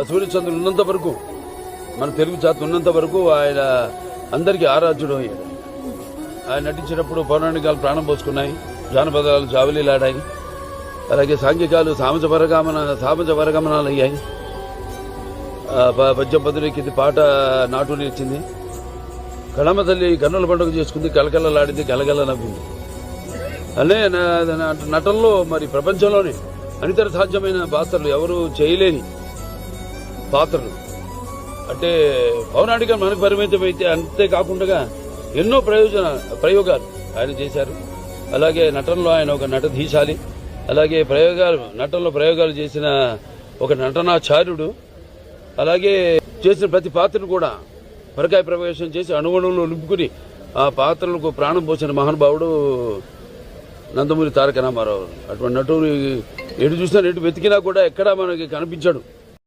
సూర్యచంద్రుడు ఉన్నంత వరకు, మన తెలుగు జాతి ఉన్నంత వరకు ఆయన అందరికీ ఆరాధ్యుడు అయ్యాడు. ఆయన నటించినప్పుడు పౌరాణికాలు ప్రాణం పోసుకున్నాయి, జానపదాలు జావలీలాడాయి, అలాగే సాంఘికాలు సామజ వరగమనాలు అయ్యాయి. పద్యం పదులెక్కింది, పాట నాటుని ఇచ్చింది, కళమ్మ తల్లి కన్నుల పండుగ చేసుకుంది, కలకలలాడింది, గలగల నవ్వింది. అనే నటనలో మరి ప్రపంచంలోనే అనితర సాధ్యమైన పాత్రలు ఎవరు చేయలేని పాత్రలు. అంటే పౌరాణికం మనకు పరిమితం అయితే అంతేకాకుండా ఎన్నో ప్రయోగాలు ఆయన చేశారు. అలాగే నటనలో ఆయన ఒక నటధీశాలి. అలాగే నటనలో ప్రయోగాలు చేసిన ఒక నటనాచార్యుడు. అలాగే చేసిన ప్రతి పాత్రను కూడా పరకాయ ప్రవేశం చేసి అణువణువులో నింపుకుని ఆ పాత్రలకు ప్రాణం పోసిన మహానుభావుడు నందమూరి తారక రామారావు. అటువంటి నటుడు ఎటు చూసినా ఎటు వెతికినా కూడా ఎక్కడా మనకి కనిపించాడు.